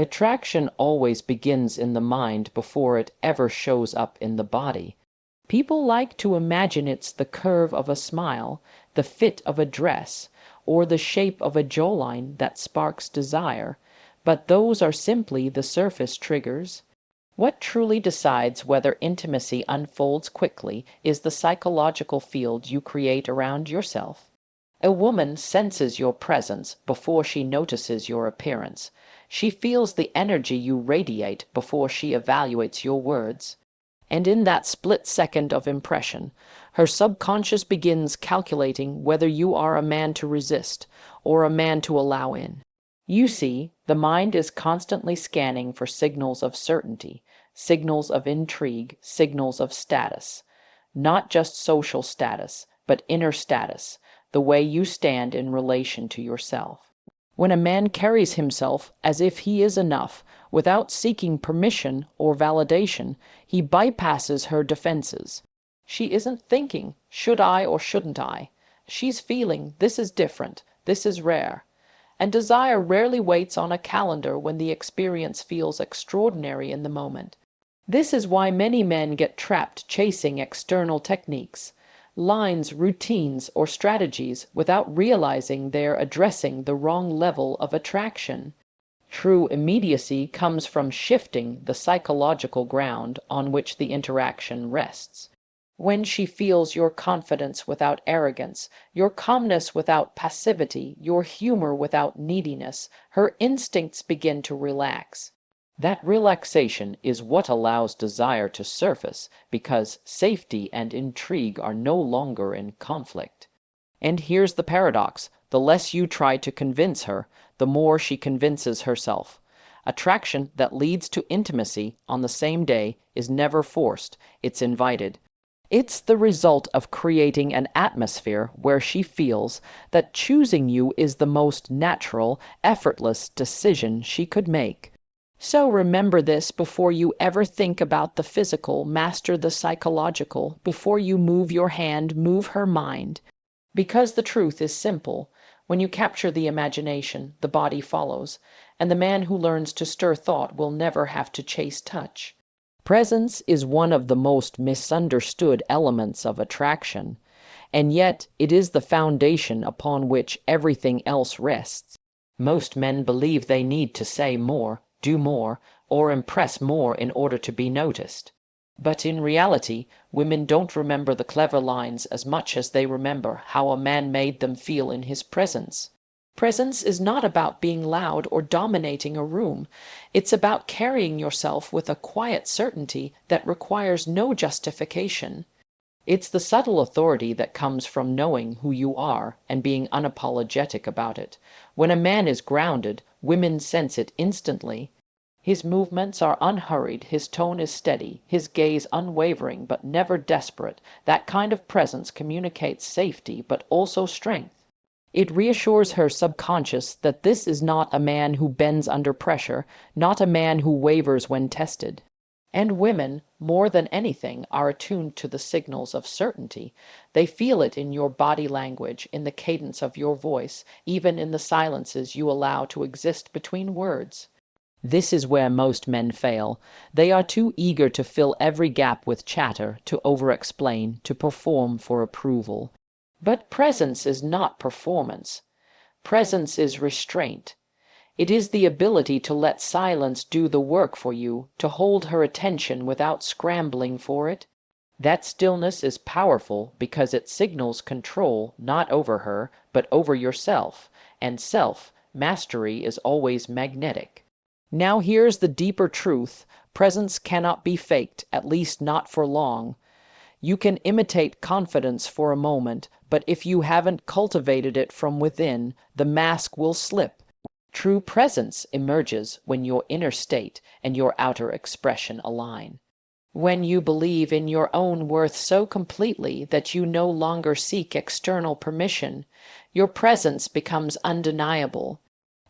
Attraction always begins in the mind before it ever shows up in the body. People like to imagine it's the curve of a smile, the fit of a dress, or the shape of a jawline that sparks desire, but those are simply the surface triggers. What truly decides whether intimacy unfolds quickly is the psychological field you create around yourself. A woman senses your presence before she notices your appearance. She feels the energy you radiate before she evaluates your words. And in that split second of impression, her subconscious begins calculating whether you are a man to resist or a man to allow in. You see, the mind is constantly scanning for signals of certainty, signals of intrigue, signals of status. Not just social status, but inner status, the way you stand in relation to yourself. When a man carries himself as if he is enough, without seeking permission or validation, he bypasses her defenses. She isn't thinking, should I or shouldn't I? She's feeling, this is different, this is rare. And desire rarely waits on a calendar when the experience feels extraordinary in the moment. This is why many men get trapped chasing external techniques, lines, routines, or strategies without realizing they're addressing the wrong level of attraction. True immediacy comes from shifting the psychological ground on which the interaction rests. When she feels your confidence without arrogance, your calmness without passivity, your humor without neediness, her instincts begin to relax. That relaxation is what allows desire to surface, because safety and intrigue are no longer in conflict. And here's the paradox: the less you try to convince her, the more she convinces herself. Attraction that leads to intimacy on the same day is never forced, it's invited. It's the result of creating an atmosphere where she feels that choosing you is the most natural, effortless decision she could make. So remember this: before you ever think about the physical, master the psychological. Before you move your hand, move her mind. Because the truth is simple: when you capture the imagination, the body follows, and the man who learns to stir thought will never have to chase touch. Presence is one of the most misunderstood elements of attraction, and yet it is the foundation upon which everything else rests. Most men believe they need to say more, do more, or impress more in order to be noticed. But in reality, women don't remember the clever lines as much as they remember how a man made them feel in his presence. Presence is not about being loud or dominating a room. It's about carrying yourself with a quiet certainty that requires no justification. It's the subtle authority that comes from knowing who you are and being unapologetic about it. When a man is grounded, women sense it instantly. His movements are unhurried, his tone is steady, his gaze unwavering but never desperate. That kind of presence communicates safety but also strength. It reassures her subconscious that this is not a man who bends under pressure, not a man who wavers when tested. And women, more than anything, are attuned to the signals of certainty. They feel it in your body language, in the cadence of your voice, even in the silences you allow to exist between words. This is where most men fail. They are too eager to fill every gap with chatter, to over-explain, to perform for approval. But presence is not performance. Presence is restraint. It is the ability to let silence do the work for you, to hold her attention without scrambling for it. That stillness is powerful because it signals control not over her, but over yourself, and self-mastery is always magnetic. Now here's the deeper truth: presence cannot be faked, at least not for long. You can imitate confidence for a moment, but if you haven't cultivated it from within, the mask will slip. True presence emerges when your inner state and your outer expression align. When you believe in your own worth so completely that you no longer seek external permission, your presence becomes undeniable.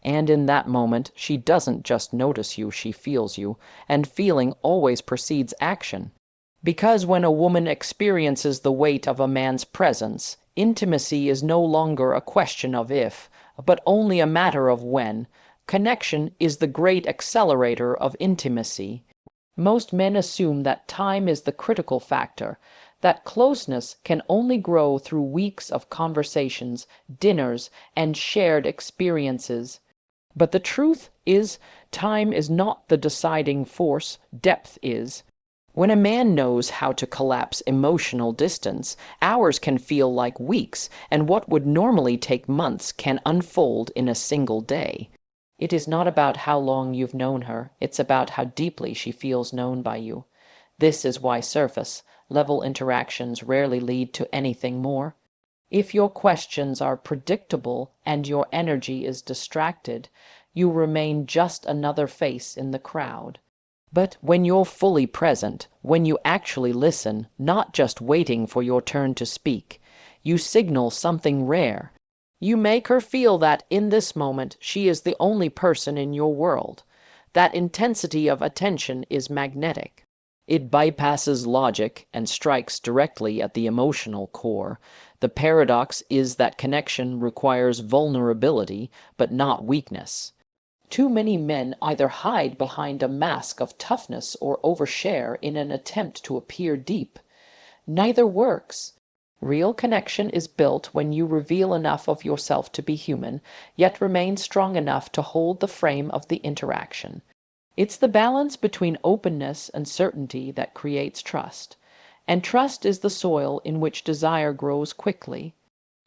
And in that moment, she doesn't just notice you, she feels you, and feeling always precedes action. Because when a woman experiences the weight of a man's presence, intimacy is no longer a question of if, but only a matter of when. Connection is the great accelerator of intimacy. Most men assume that time is the critical factor, that closeness can only grow through weeks of conversations, dinners, and shared experiences. But the truth is, time is not the deciding force, depth is. When a man knows how to collapse emotional distance, hours can feel like weeks, and what would normally take months can unfold in a single day. It is not about how long you've known her, it's about how deeply she feels known by you. This is why surface level interactions rarely lead to anything more. If your questions are predictable and your energy is distracted, you remain just another face in the crowd. But when you're fully present, when you actually listen, not just waiting for your turn to speak, you signal something rare. You make her feel that in this moment she is the only person in your world. That intensity of attention is magnetic. It bypasses logic and strikes directly at the emotional core. The paradox is that connection requires vulnerability, but not weakness. Too many men either hide behind a mask of toughness or overshare in an attempt to appear deep. Neither works. Real connection is built when you reveal enough of yourself to be human, yet remain strong enough to hold the frame of the interaction. It's the balance between openness and certainty that creates trust, and trust is the soil in which desire grows quickly.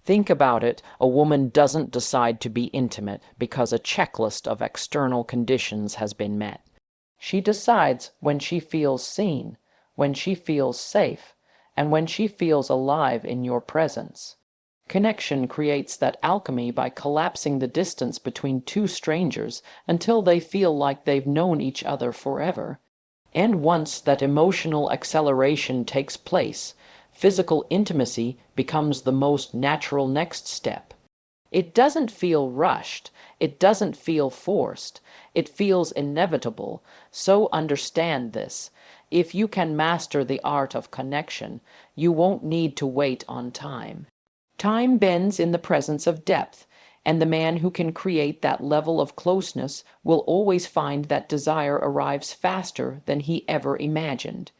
Think about it, a woman doesn't decide to be intimate because a checklist of external conditions has been met. She decides when she feels seen, when she feels safe, and when she feels alive in your presence. Connection creates that alchemy by collapsing the distance between two strangers until they feel like they've known each other forever. And once that emotional acceleration takes place, physical intimacy becomes the most natural next step. It doesn't feel rushed, it doesn't feel forced, it feels inevitable. So understand this. If you can master the art of connection, you won't need to wait on time. Time bends in the presence of depth, and the man who can create that level of closeness will always find that desire arrives faster than he ever imagined.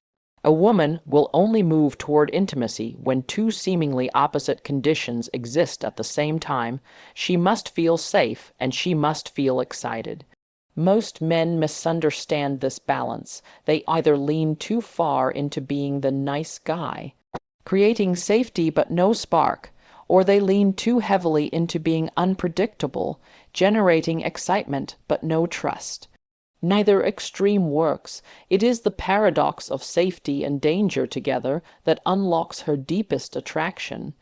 A woman will only move toward intimacy when two seemingly opposite conditions exist at the same time. She must feel safe and she must feel excited. Most men misunderstand this balance. They either lean too far into being the nice guy, creating safety but no spark, or they lean too heavily into being unpredictable, generating excitement but no trust. Neither extreme works. It is the paradox of safety and danger together that unlocks her deepest attraction.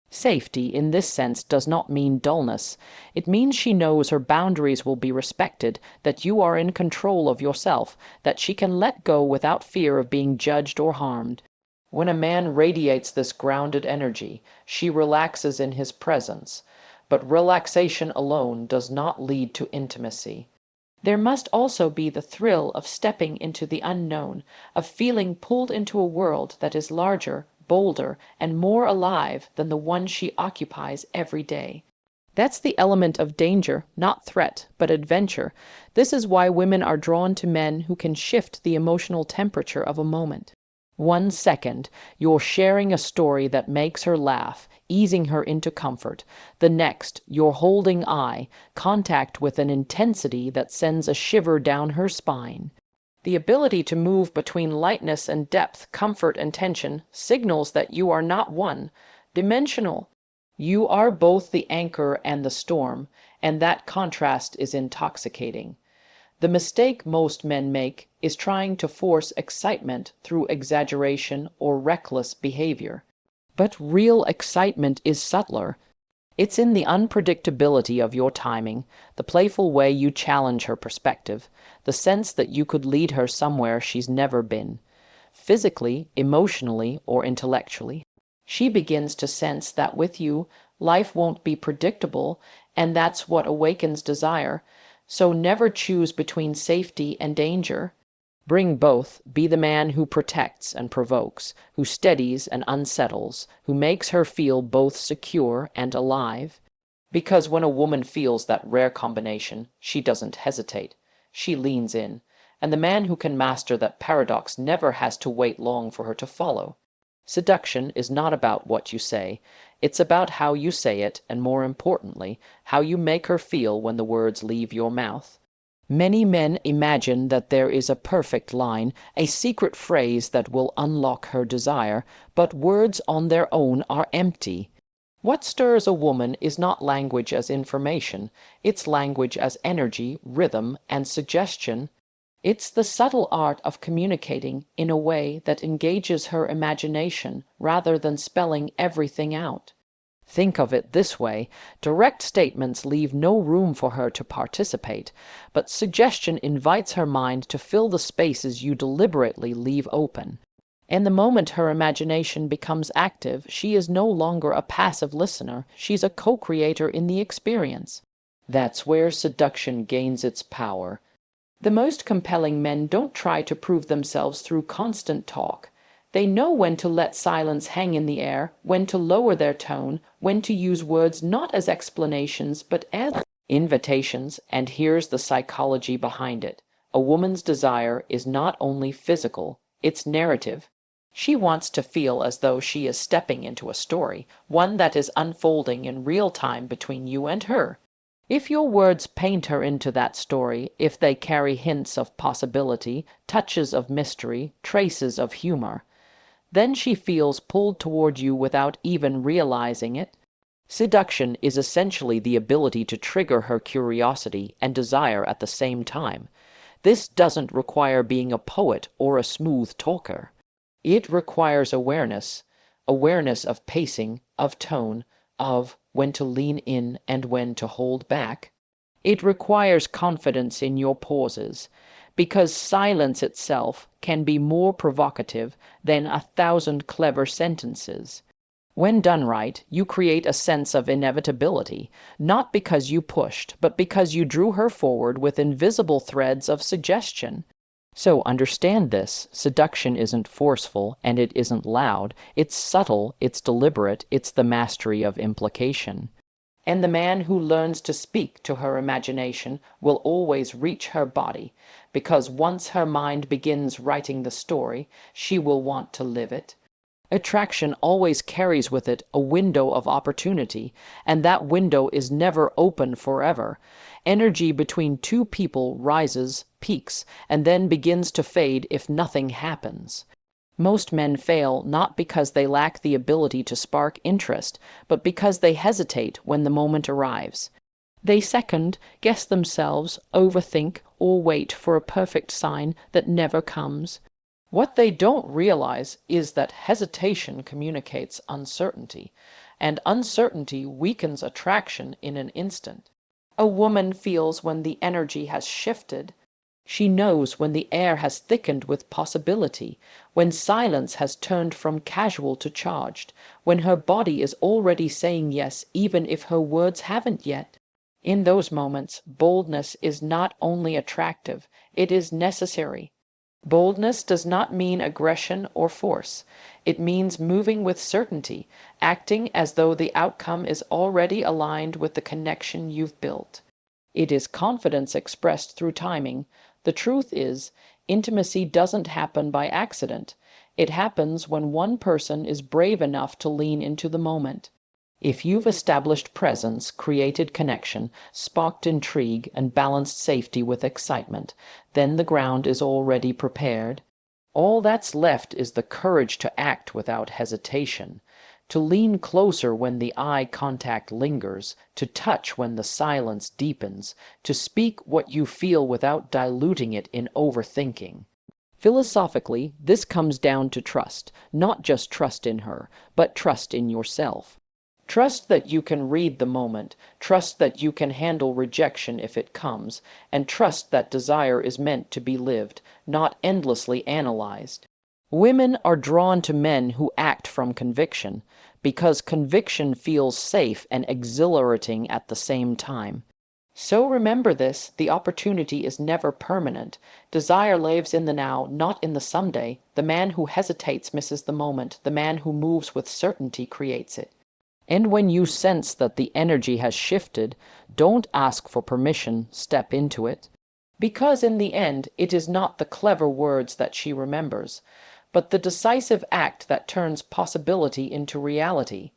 Safety, in this sense, does not mean dullness. It means she knows her boundaries will be respected, that you are in control of yourself, that she can let go without fear of being judged or harmed. When a man radiates this grounded energy, she relaxes in his presence. But relaxation alone does not lead to intimacy. There must also be the thrill of stepping into the unknown, of feeling pulled into a world that is larger, bolder, and more alive than the one she occupies every day. That's the element of danger, not threat, but adventure. This is why women are drawn to men who can shift the emotional temperature of a moment. 1 second, you're sharing a story that makes her laugh, easing her into comfort. The next, you're holding eye contact with an intensity that sends a shiver down her spine. The ability to move between lightness and depth, comfort and tension, signals that you are not one-dimensional. You are both the anchor and the storm, and that contrast is intoxicating. The mistake most men make is trying to force excitement through exaggeration or reckless behavior. But real excitement is subtler. It's in the unpredictability of your timing, the playful way you challenge her perspective, the sense that you could lead her somewhere she's never been, physically, emotionally, or intellectually. She begins to sense that with you, life won't be predictable, and that's what awakens desire. So never choose between safety and danger. Bring both. Be the man who protects and provokes, who steadies and unsettles, who makes her feel both secure and alive. Because when a woman feels that rare combination, she doesn't hesitate. She leans in. And the man who can master that paradox never has to wait long for her to follow. Seduction is not about what you say. It's about how you say it, and more importantly, how you make her feel when the words leave your mouth. Many men imagine that there is a perfect line, a secret phrase that will unlock her desire, but words on their own are empty. What stirs a woman is not language as information, it's language as energy, rhythm, and suggestion. It's the subtle art of communicating in a way that engages her imagination rather than spelling everything out. Think of it this way: direct statements leave no room for her to participate, but suggestion invites her mind to fill the spaces you deliberately leave open. And the moment her imagination becomes active, she is no longer a passive listener, she's a co-creator in the experience. That's where seduction gains its power. The most compelling men don't try to prove themselves through constant talk. They know when to let silence hang in the air, when to lower their tone, when to use words not as explanations but as invitations, and here's the psychology behind it. A woman's desire is not only physical, it's narrative. She wants to feel as though she is stepping into a story, one that is unfolding in real time between you and her. If your words paint her into that story, if they carry hints of possibility, touches of mystery, traces of humor, then she feels pulled toward you without even realizing it. Seduction is essentially the ability to trigger her curiosity and desire at the same time. This doesn't require being a poet or a smooth talker. It requires awareness, awareness of pacing, of tone, of when to lean in and when to hold back. It requires confidence in your pauses, because silence itself can be more provocative than 1,000 clever sentences. When done right, you create a sense of inevitability, not because you pushed, but because you drew her forward with invisible threads of suggestion. So understand this: seduction isn't forceful, and it isn't loud. It's subtle, it's deliberate, it's the mastery of implication. And the man who learns to speak to her imagination will always reach her body, because once her mind begins writing the story, she will want to live it. Attraction always carries with it a window of opportunity, and that window is never open forever. Energy between two people rises, peaks, and then begins to fade if nothing happens. Most men fail not because they lack the ability to spark interest, but because they hesitate when the moment arrives. They second, guess themselves, overthink, or wait for a perfect sign that never comes. What they don't realize is that hesitation communicates uncertainty, and uncertainty weakens attraction in an instant. A woman feels when the energy has shifted. She knows when the air has thickened with possibility, when silence has turned from casual to charged, when her body is already saying yes even if her words haven't yet. In those moments, boldness is not only attractive, it is necessary. Boldness does not mean aggression or force. It means moving with certainty, acting as though the outcome is already aligned with the connection you've built. It is confidence expressed through timing. The truth is, intimacy doesn't happen by accident. It happens when one person is brave enough to lean into the moment. If you've established presence, created connection, sparked intrigue, and balanced safety with excitement, then the ground is already prepared. All that's left is the courage to act without hesitation, to lean closer when the eye contact lingers, to touch when the silence deepens, to speak what you feel without diluting it in overthinking. Philosophically, this comes down to trust, not just trust in her, but trust in yourself. Trust that you can read the moment, trust that you can handle rejection if it comes, and trust that desire is meant to be lived, not endlessly analyzed. Women are drawn to men who act from conviction, because conviction feels safe and exhilarating at the same time. So remember this: the opportunity is never permanent. Desire lives in the now, not in the someday. The man who hesitates misses the moment. The man who moves with certainty creates it. And when you sense that the energy has shifted, don't ask for permission, step into it. Because in the end, it is not the clever words that she remembers, but the decisive act that turns possibility into reality.